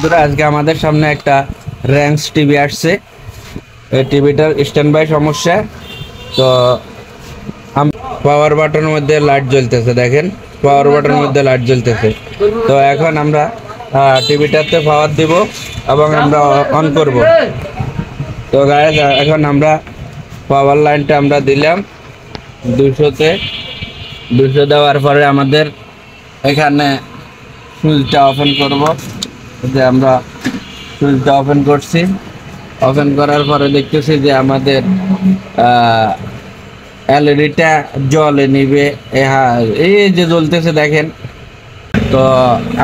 বন্ধুরা, আজকে আমাদের সামনে একটা র্যাংস টিভি আসছে। এই টিভিটার স্ট্যান্ড বাই সমস্যা। তো পাওয়ার বাটনের মধ্যে লাইট জ্বলতেছে, দেখেন পাওয়ার বাটনের মধ্যে লাইট জ্বলতেছে। তো এখন আমরা টিভিটাতে পাওয়ার দিব এবং আমরা অন করব। তো গাইস, এখন আমরা পাওয়ার লাইনটা আমরা দিলাম 200-তে। 200 দেওয়ার পরে আমাদের এখানে সুইচটা ওপেন করব। যে আমরা সুইচটা ওপেন করছি, ওপেন করার পরে দেখতেছি যে আমাদের এলইডিটা জ্বলে নিবে। হ্যাঁ, এই যে জ্বলতেছে দেখেন। তো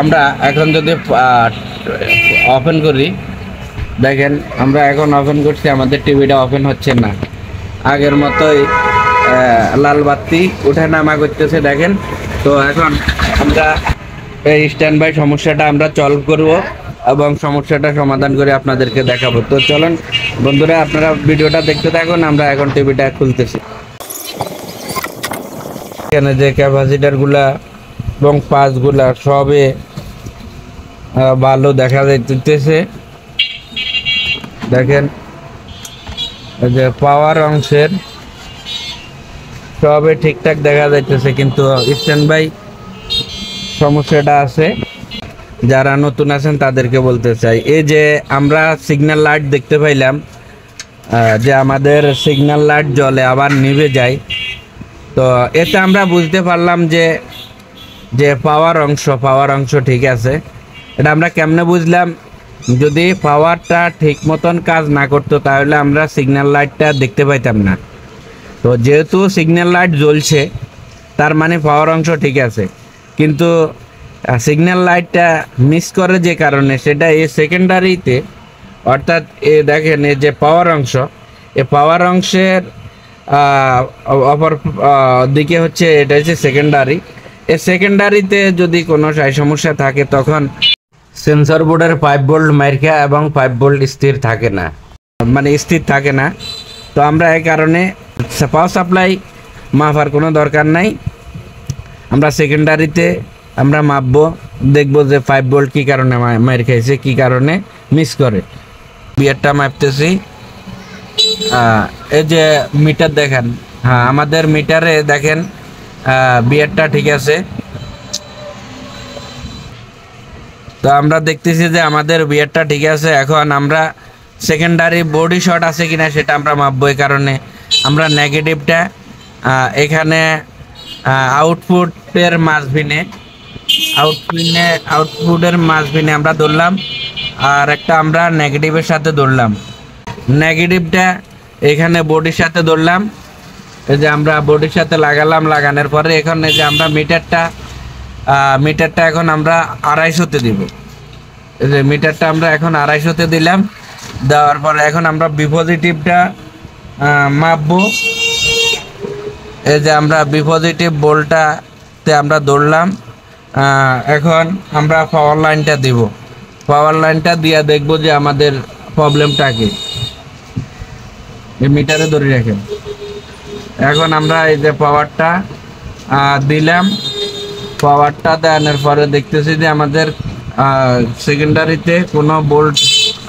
আমরা এখন যদি ওপেন করি, দেখেন আমরা এখন ওপেন করছি, আমাদের টিভিটা ওপেন হচ্ছে না। আগের মতোই লাল বাতি উঠে নামা করতেছে, দেখেন। তো এখন আমরা এই স্ট্যান্ড বাই সমস্যাটা আমরা সলভ করব এবং সমস্যাটা সমাধান করে আপনাদেরকে দেখাবো। তো চলুন বন্ধুরা, আপনারা ভিডিওটা দেখতে থাকুন। আমরা এখন টিভিটা খুলতেছি। এখানে যে ক্যাপাসিটারগুলা এবং পাঁচগুলা সবে ভালো দেখা যাইতেছে, দেখেন। এই যে পাওয়ার অংশের সবে ঠিকঠাক দেখা যাইতেছে, কিন্তু স্ট্যান্ড বাই সমস্যাটা আছে। যারা নতুন আছেন তাদেরকে বলতে চাই, এই যে আমরা সিগন্যাল লাইট দেখতে পাইলাম, যে আমাদের সিগন্যাল লাইট জ্বলে আবার নিভে যায়। তো এতে আমরা বুঝতে পারলাম যে যে পাওয়ার অংশ ঠিক আছে। এটা আমরা কেমনে বুঝলাম? যদি পাওয়ারটা ঠিক মতন কাজ না করতো তাহলে আমরা সিগন্যাল লাইটটা দেখতে পাইতাম না। তো যেহেতু সিগন্যাল লাইট জ্বলছে, তার মানে পাওয়ার অংশ ঠিক আছে। কিন্তু সিগন্যাল লাইটটা মিস করে যে কারণে, সেটা এই সেকেন্ডারিতে, অর্থাৎ এ দেখেন এই যে পাওয়ার অংশ, এ পাওয়ার অংশের অপর দিকে হচ্ছে, এটা হচ্ছে সেকেন্ডারি। এই সেকেন্ডারিতে যদি কোনো সমস্যা থাকে, তখন সেন্সর বোর্ডের 5 ভোল্ট মাইরকা এবং 5 ভোল্ট স্থির থাকে না, মানে স্থির থাকে না। তো আমরা এই কারণে পাওয়ার সাপ্লাই মাপার কোনো দরকার নাই। আমরা সেকেন্ডারিতে আমরা মাপবো, দেখবো যে 5 ভোল্ট কী কারণে মাইর খাইছে, কী কারণে মিস করে। বিয়ারটা মাপতেছি। এই যে মিটার দেখেন, হ্যাঁ আমাদের মিটারে দেখেন বিয়ারটা ঠিক আছে। তো আমরা দেখতেছি যে আমাদের বিয়ারটা ঠিক আছে। এখন আমরা সেকেন্ডারি বডি শর্ট আছে কিনা সেটা আমরা মাপবো। এই কারণে আমরা নেগেটিভটা এখানে আউটপুটের মাঝবিনে আউটপুটের মাঝবিনে আমরা ধরলাম, আর একটা আমরা নেগেটিভের সাথে ধরলাম। নেগেটিভটা এখানে বডির সাথে ধরলাম। এই যে আমরা বডির সাথে লাগালাম, লাগানোর পরে এখন এই যে আমরা মিটারটা এখন আমরা 250-তে দিব। এই যে মিটারটা আমরা এখন 250-তে দিলাম। দেওয়ার পরে এখন আমরা বিপজিটিভটা মাপবো। এই যে আমরা বিপজিটিভ বোল্টটাতে আমরা ধরলাম। এখন আমরা পাওয়ার লাইনটা দিব। পাওয়ার লাইনটা দিয়ে দেখবো যে আমাদের প্রবলেমটা কি। এই মিটারে ধরে রাখেন। এখন আমরা এই যে পাওয়ারটা দিলাম, পাওয়ারটা দেওয়ার পরে দেখতেছি যে আমাদের সেকেন্ডারিতে কোনো বোল্ট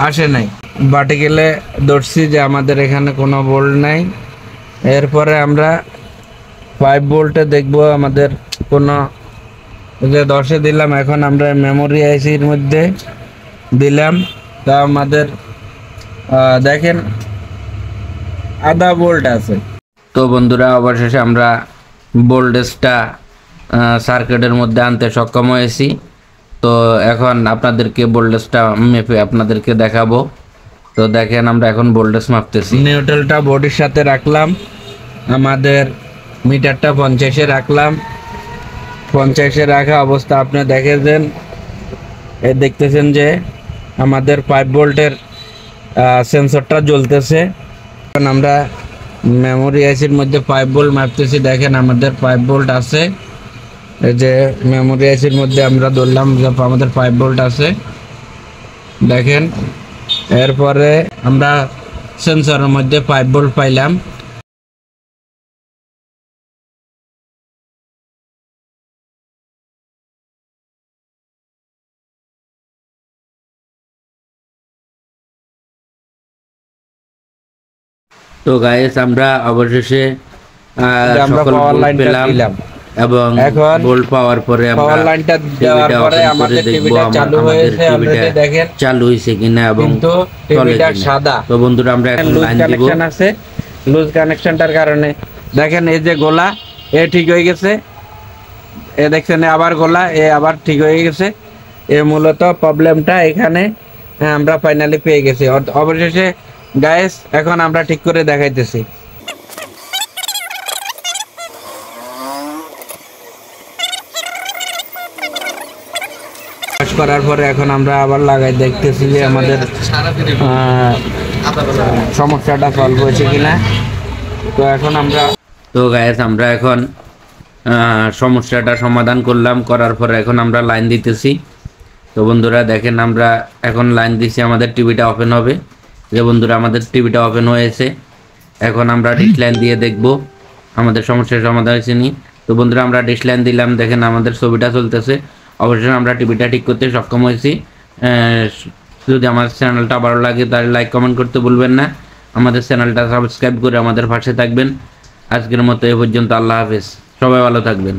আসে নাই। ভার্টিক্যালে ধরছি যে আমাদের এখানে কোনো বোল্ট নাই। এরপরে আমরা 5 ভোল্টে দেখবো আমাদের কোনো, যে 10-এ দিলাম। এখন আমরা মেমোরি আইসির মধ্যে দিলাম, তা আমাদের দেখেন আধা ভোল্ট আছে। তো বন্ধুরা, অবশেষে আমরা ভোল্টেজটা সার্কিটের মধ্যে আনতে সক্ষম হয়েছি। তো এখন আপনাদেরকে ভোল্টেজটা মেপে আপনাদেরকে দেখাবো। তো দেখেন আমরা এখন ভোল্টেজ মাপতেছি। নিউট্রালটা বডির সাথে রাখলাম, আমাদের মিটারটা 50-এ রাখলাম। 50-এ রাখা অবস্থা আপনি দেখেছেন, দেখতেছেন যে আমাদের 5 ভোল্টের সেন্সরটা জ্বলতেছে। এখন আমরা মেমোরি আইসির মধ্যে 5 ভোল্ট মাপতেছি, দেখেন আমাদের 5 ভোল্ট আছে। এই যে মেমোরি আইসির মধ্যে আমরা ধরলাম যে আমাদের 5 ভোল্ট আছে, দেখেন। এরপরে আমরা সেন্সরের মধ্যে 5 ভোল্ট পাইলাম। তো গাইস আমরা অবশেষে আমরা সকল পাওয়ার বোল্ট লাইনটা পেলাম দিলাম। এবং এখন বোল্ট পাওয়ার পরে আমরা পাওয়ার লাইনটা দেওয়ার টিভিটা পরে ওপেন করে আমাদের দেখবো টিভিটা চালু আমাদের হয়েছে, টিভিটা অলরেডি দেখেন, চালু হয়েছে কিনা এবং কিন্তু চলে টিভিটা কিনা। সাদা। তো বন্ধুরা আমরা এখন লুজ লাইন দিব। কানেকশন আছে, লুজ কানেকশনটার কারণে দেখেন এই যে গোলা এ ঠিক হয়ে গেছে, এ দেখছেন আবার গোলা এ আবার ঠিক হয়ে গেছে। এ মূলত প্রবলেমটা এখানে আমরা ফাইনালি পেয়ে গেছি। অবশেষে গাইস এখন আমরা ঠিক করে দেখাইতেছি। কাজ করার পরে এখন আমরা আবার লাগাই দেখতেছি যে আমাদের সমস্যাটা সলভ হয়েছে কিনা। তো এখন আমরা তো গাইস আমরা এখন সমস্যাটা সমাধান করলাম, করার পরে এখন আমরা লাইন দিতেছি। তো বন্ধুরা দেখেন আমরা এখন লাইন দিছি, আমাদের টিভিটা ওপেন হবে। যে বন্ধুরা আমাদের টিভিটা ওপেন হয়েছে, এখন আমরা ডিশ লাইন দিয়ে দেখব আমাদের সমস্যার সমাধান হয়েছে নি। তো বন্ধুরা আমরা ডিশ লাইন দিলাম, দেখেন আমাদের ছবিটা চলতেছে। অবশ্যই আমরা টিভিটা ঠিক করতে সক্ষম হয়েছি। যদি আমার চ্যানেলটা ভালো লাগে তাহলে লাইক কমেন্ট করতে ভুলবেন না। আমাদের চ্যানেলটা সাবস্ক্রাইব করে আমাদের পাশে থাকবেন। আজকের মতো এ পর্যন্ত, আল্লাহ হাফেজ, সবাই ভালো থাকবেন।